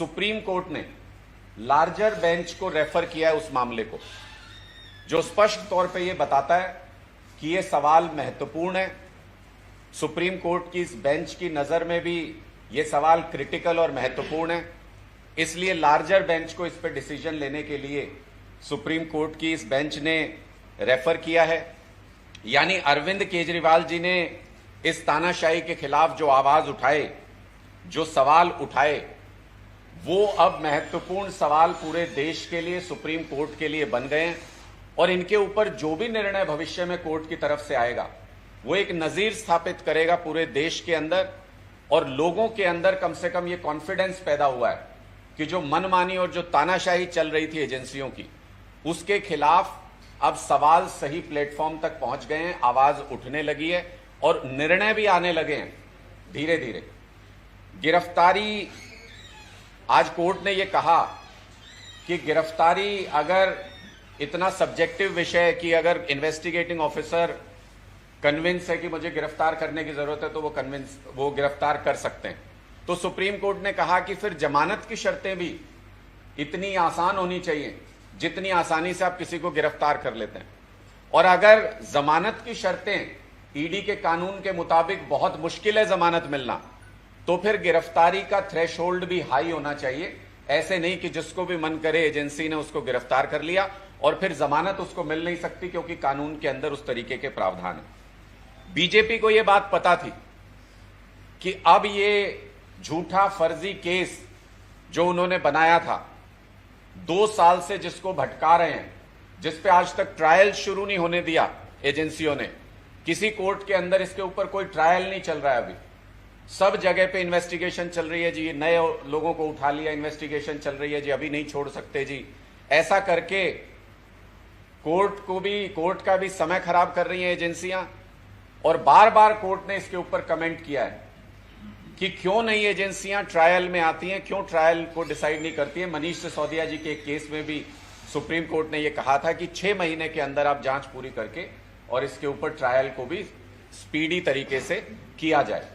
Supreme court ने larger bench को refer किया है उस मामले को, जो स्पष्ट तौर पे ये बताता है कि ये सवाल महत्वपूर्ण है। सुप्रीम कोर्ट की इस बेंच की नजर में भी ये सवाल क्रिटिकल और महत्वपूर्ण है, इसलिए लार्जर बेंच को इस पर डिसीजन लेने के लिए सुप्रीम कोर्ट की इस बेंच ने रेफर किया है। यानी अरविंद केजरीवाल जी ने इस तानाशाही के खिलाफ जो आवाज उठाए, जो सवाल उठाए, वो अब महत्वपूर्ण सवाल पूरे देश के लिए, सुप्रीम कोर्ट के लिए बन गए हैं। और इनके ऊपर जो भी निर्णय भविष्य में कोर्ट की तरफ से आएगा, वो एक नजीर स्थापित करेगा पूरे देश के अंदर, और लोगों के अंदर कम से कम ये कॉन्फिडेंस पैदा हुआ है कि जो मनमानी और जो तानाशाही चल रही थी एजेंसियों की, उसके खिलाफ अब सवाल सही प्लेटफॉर्म तक पहुंच गए हैं, आवाज उठने लगी है और निर्णय भी आने लगे हैं धीरे धीरे। गिरफ्तारी, आज कोर्ट ने यह कहा कि गिरफ्तारी अगर इतना सब्जेक्टिव विषय है कि अगर इन्वेस्टिगेटिंग ऑफिसर कन्विंस है कि मुझे गिरफ्तार करने की जरूरत है तो वो गिरफ्तार कर सकते हैं। तो सुप्रीम कोर्ट ने कहा कि फिर जमानत की शर्तें भी इतनी आसान होनी चाहिए जितनी आसानी से आप किसी को गिरफ्तार कर लेते हैं। और अगर जमानत की शर्तें ईडी के कानून के मुताबिक बहुत मुश्किल है जमानत मिलना, तो फिर गिरफ्तारी का थ्रेशोल्ड भी हाई होना चाहिए। ऐसे नहीं कि जिसको भी मन करे एजेंसी ने उसको गिरफ्तार कर लिया और फिर जमानत उसको मिल नहीं सकती क्योंकि कानून के अंदर उस तरीके के प्रावधान है। बीजेपी को यह बात पता थी कि अब ये झूठा फर्जी केस जो उन्होंने बनाया था, 2 साल से जिसको भटका रहे हैं, जिस पे आज तक ट्रायल शुरू नहीं होने दिया एजेंसियों ने, किसी कोर्ट के अंदर इसके ऊपर कोई ट्रायल नहीं चल रहा है अभी, सब जगह पे इन्वेस्टिगेशन चल रही है जी, नए लोगों को उठा लिया, इन्वेस्टिगेशन चल रही है जी, अभी नहीं छोड़ सकते जी, ऐसा करके कोर्ट का भी समय खराब कर रही है एजेंसियां। और बार बार कोर्ट ने इसके ऊपर कमेंट किया है कि क्यों नहीं एजेंसियां ट्रायल में आती हैं, क्यों ट्रायल को डिसाइड नहीं करती है। मनीष सिसोदिया जी के एक केस में भी सुप्रीम कोर्ट ने यह कहा था कि 6 महीने के अंदर आप जांच पूरी करके और इसके ऊपर ट्रायल को भी स्पीडी तरीके से किया जाए।